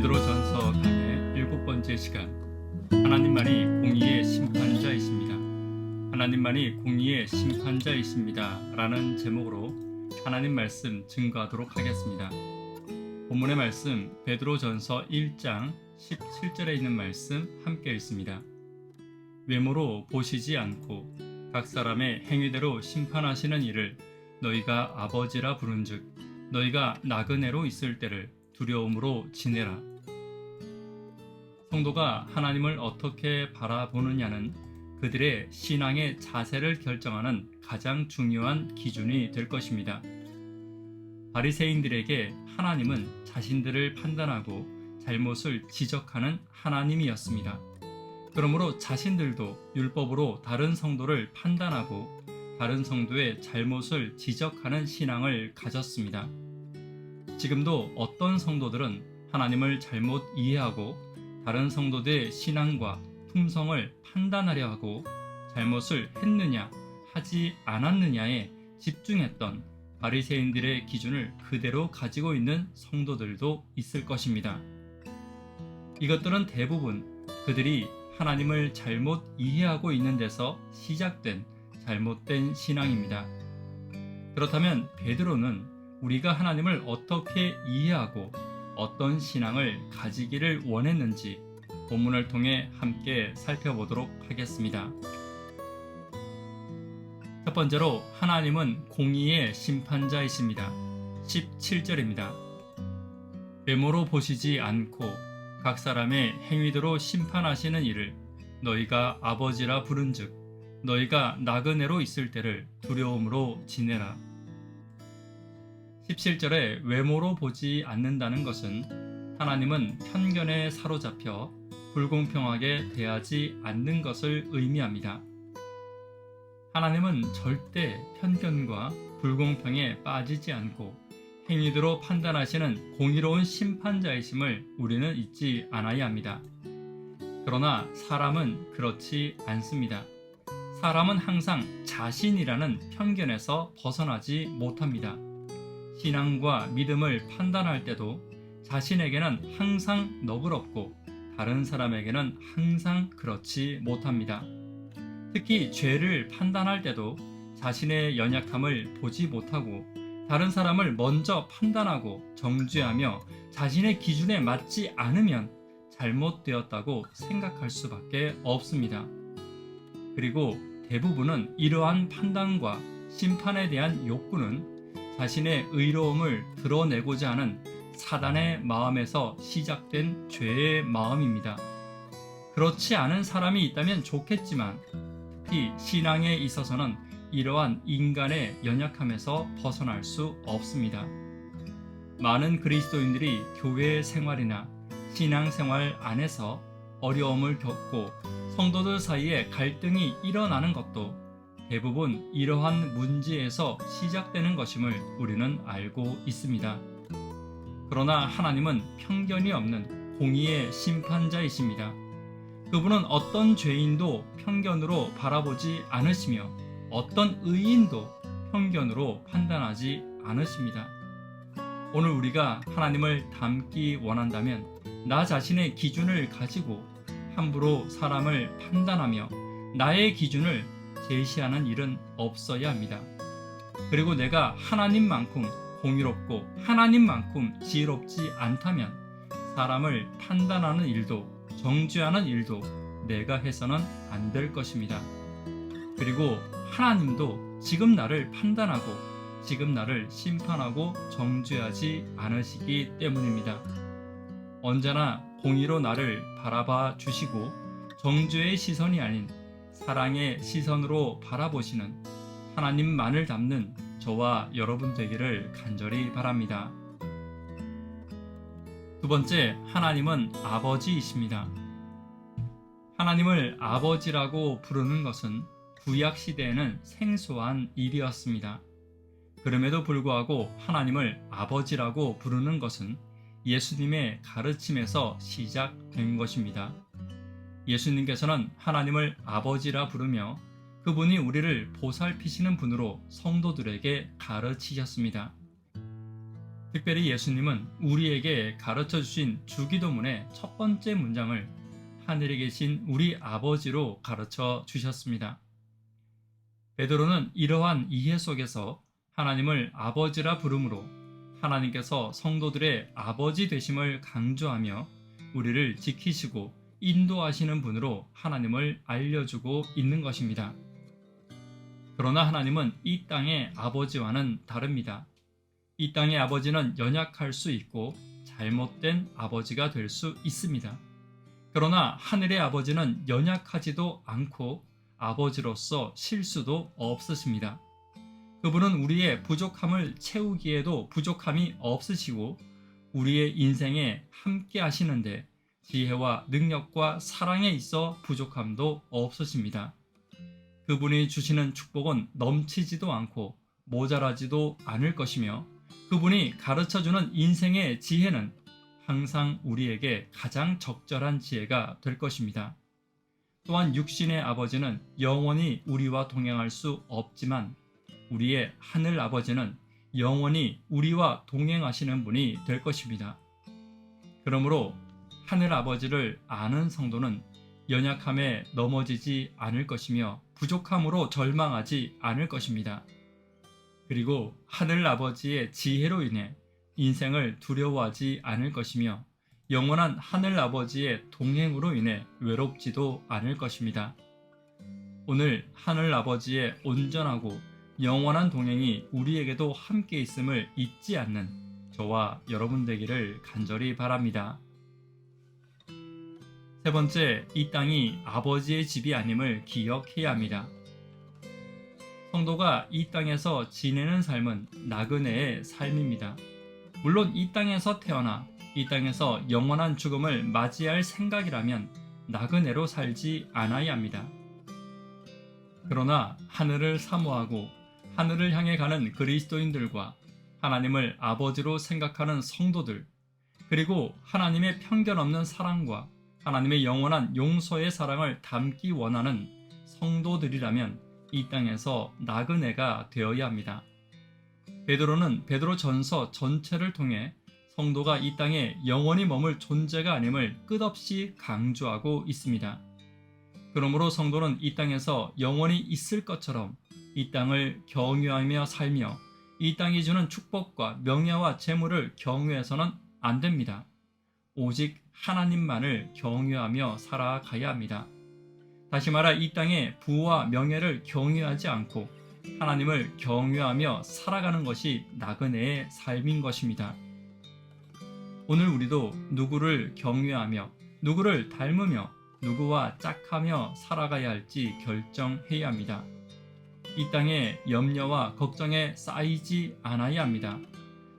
베드로전서 강의 7번째 시간. 하나님만이 공의의 심판자이십니다. 하나님만이 공의의 심판자이십니다 라는 제목으로 하나님 말씀 증거하도록 하겠습니다. 본문의 말씀 베드로전서 1장 17절에 있는 말씀 함께 읽습니다. 외모로 보시지 않고 각 사람의 행위대로 심판하시는 이를 너희가 아버지라 부른즉 너희가 나그네로 있을 때를 두려움으로 지내라. 성도가 하나님을 어떻게 바라보느냐는 그들의 신앙의 자세를 결정하는 가장 중요한 기준이 될 것입니다. 바리새인들에게 하나님은 자신들을 판단하고 잘못을 지적하는 하나님이었습니다. 그러므로 자신들도 율법으로 다른 성도를 판단하고 다른 성도의 잘못을 지적하는 신앙을 가졌습니다. 지금도 어떤 성도들은 하나님을 잘못 이해하고 다른 성도들의 신앙과 품성을 판단하려 하고 잘못을 했느냐 하지 않았느냐에 집중했던 바리새인들의 기준을 그대로 가지고 있는 성도들도 있을 것입니다. 이것들은 대부분 그들이 하나님을 잘못 이해하고 있는 데서 시작된 잘못된 신앙입니다. 그렇다면 베드로는 우리가 하나님을 어떻게 이해하고 어떤 신앙을 가지기를 원했는지 본문을 통해 함께 살펴보도록 하겠습니다. 첫 번째로 하나님은 공의의 심판자이십니다. 17절입니다. 외모로 보시지 않고 각 사람의 행위대로 심판하시는 이를 너희가 아버지라 부른즉 너희가 나그네로 있을 때를 두려움으로 지내라. 17절에 외모로 보지 않는다는 것은 하나님은 편견에 사로잡혀 불공평하게 대하지 않는 것을 의미합니다. 하나님은 절대 편견과 불공평에 빠지지 않고 행위대로 판단하시는 공의로운 심판자이심을 우리는 잊지 않아야 합니다. 그러나 사람은 그렇지 않습니다. 사람은 항상 자신이라는 편견에서 벗어나지 못합니다. 신앙과 믿음을 판단할 때도 자신에게는 항상 너그럽고 다른 사람에게는 항상 그렇지 못합니다. 특히 죄를 판단할 때도 자신의 연약함을 보지 못하고 다른 사람을 먼저 판단하고 정죄하며 자신의 기준에 맞지 않으면 잘못되었다고 생각할 수밖에 없습니다. 그리고 대부분은 이러한 판단과 심판에 대한 욕구는 자신의 의로움을 드러내고자 하는 사단의 마음에서 시작된 죄의 마음입니다. 그렇지 않은 사람이 있다면 좋겠지만 특히 신앙에 있어서는 이러한 인간의 연약함에서 벗어날 수 없습니다. 많은 그리스도인들이 교회 생활이나 신앙생활 안에서 어려움을 겪고 성도들 사이에 갈등이 일어나는 것도 대부분 이러한 문제에서 시작되는 것임을 우리는 알고 있습니다. 그러나 하나님은 편견이 없는 공의의 심판자이십니다. 그분은 어떤 죄인도 편견으로 바라보지 않으시며 어떤 의인도 편견으로 판단하지 않으십니다. 오늘 우리가 하나님을 닮기 원한다면 나 자신의 기준을 가지고 함부로 사람을 판단하며 나의 기준을 제시하는 일은 없어야 합니다. 그리고 내가 하나님만큼 공의롭고 하나님만큼 지혜롭지 않다면 사람을 판단하는 일도 정죄하는 일도 내가 해서는 안 될 것입니다. 그리고 하나님도 지금 나를 판단하고 지금 나를 심판하고 정죄하지 않으시기 때문입니다. 언제나 공의로 나를 바라봐 주시고 정죄의 시선이 아닌 사랑의 시선으로 바라보시는 하나님만을 닮는 저와 여러분 되기를 간절히 바랍니다. 두 번째, 하나님은 아버지이십니다. 하나님을 아버지라고 부르는 것은 구약 시대에는 생소한 일이었습니다. 그럼에도 불구하고 하나님을 아버지라고 부르는 것은 예수님의 가르침에서 시작된 것입니다. 예수님께서는 하나님을 아버지라 부르며 그분이 우리를 보살피시는 분으로 성도들에게 가르치셨습니다. 특별히 예수님은 우리에게 가르쳐 주신 주기도문의 첫 번째 문장을 하늘에 계신 우리 아버지로 가르쳐 주셨습니다. 베드로는 이러한 이해 속에서 하나님을 아버지라 부르므로 하나님께서 성도들의 아버지 되심을 강조하며 우리를 지키시고 인도하시는 분으로 하나님을 알려주고 있는 것입니다. 그러나 하나님은 이 땅의 아버지와는 다릅니다. 이 땅의 아버지는 연약할 수 있고 잘못된 아버지가 될 수 있습니다. 그러나 하늘의 아버지는 연약하지도 않고 아버지로서 실수도 없으십니다. 그분은 우리의 부족함을 채우기에도 부족함이 없으시고 우리의 인생에 함께 하시는데 지혜와 능력과 사랑에 있어 부족함도 없으십니다. 그분이 주시는 축복은 넘치지도 않고 모자라지도 않을 것이며 그분이 가르쳐주는 인생의 지혜는 항상 우리에게 가장 적절한 지혜가 될 것입니다. 또한 육신의 아버지는 영원히 우리와 동행할 수 없지만 우리의 하늘 아버지는 영원히 우리와 동행하시는 분이 될 것입니다. 그러므로 하늘 아버지를 아는 성도는 연약함에 넘어지지 않을 것이며 부족함으로 절망하지 않을 것입니다. 그리고 하늘 아버지의 지혜로 인해 인생을 두려워하지 않을 것이며 영원한 하늘 아버지의 동행으로 인해 외롭지도 않을 것입니다. 오늘 하늘 아버지의 온전하고 영원한 동행이 우리에게도 함께 있음을 잊지 않는 저와 여러분 되기를 간절히 바랍니다. 세 번째, 이 땅이 아버지의 집이 아님을 기억해야 합니다. 성도가 이 땅에서 지내는 삶은 나그네의 삶입니다. 물론 이 땅에서 태어나 이 땅에서 영원한 죽음을 맞이할 생각이라면 나그네로 살지 않아야 합니다. 그러나 하늘을 사모하고 하늘을 향해 가는 그리스도인들과 하나님을 아버지로 생각하는 성도들, 그리고 하나님의 편견 없는 사랑과 하나님의 영원한 용서의 사랑을 담기 원하는 성도들이라면 이 땅에서 나그네가 되어야 합니다. 베드로는 베드로전서 전체를 통해 성도가 이 땅에 영원히 머물 존재가 아님을 끝없이 강조하고 있습니다. 그러므로 성도는 이 땅에서 영원히 있을 것처럼 이 땅을 경유하며 살며 이 땅이 주는 축복과 명예와 재물을 경유해서는 안 됩니다. 오직 하나님만을 경유하며 살아가야 합니다. 다시 말하 이 땅의 부와 명예를 경유하지 않고 하나님을 경유하며 살아가는 것이 나그네의 삶인 것입니다. 오늘 우리도 누구를 경유하며 누구를 닮으며 누구와 짝하며 살아가야 할지 결정해야 합니다. 이 땅에 염려와 걱정에 쌓이지 않아야 합니다.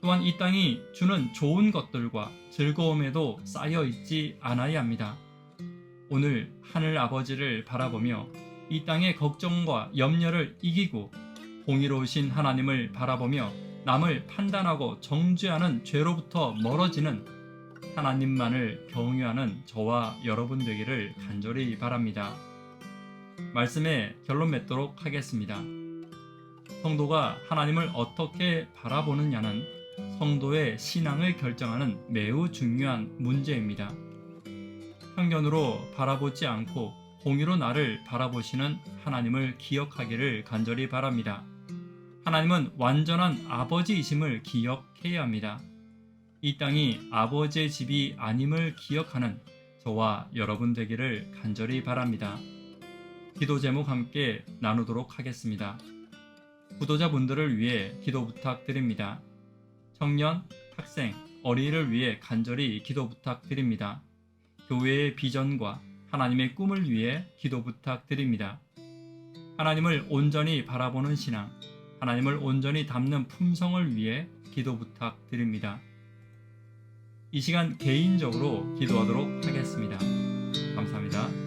또한 이 땅이 주는 좋은 것들과 즐거움에도 쌓여 있지 않아야 합니다. 오늘 하늘 아버지를 바라보며 이 땅의 걱정과 염려를 이기고 공의로우신 하나님을 바라보며 남을 판단하고 정죄하는 죄로부터 멀어지는 하나님만을 경유하는 저와 여러분 되기를 간절히 바랍니다. 말씀에 결론 맺도록 하겠습니다. 성도가 하나님을 어떻게 바라보느냐는 성도의 신앙을 결정하는 매우 중요한 문제입니다. 편견으로 바라보지 않고 공의로 나를 바라보시는 하나님을 기억하기를 간절히 바랍니다. 하나님은 완전한 아버지이심을 기억해야 합니다. 이 땅이 아버지의 집이 아님을 기억하는 저와 여러분 되기를 간절히 바랍니다. 기도 제목 함께 나누도록 하겠습니다. 구도자분들을 위해 기도 부탁드립니다. 청년, 학생, 어린이를 위해 간절히 기도 부탁드립니다. 교회의 비전과 하나님의 꿈을 위해 기도 부탁드립니다. 하나님을 온전히 바라보는 신앙, 하나님을 온전히 담는 품성을 위해 기도 부탁드립니다. 이 시간 개인적으로 기도하도록 하겠습니다. 감사합니다.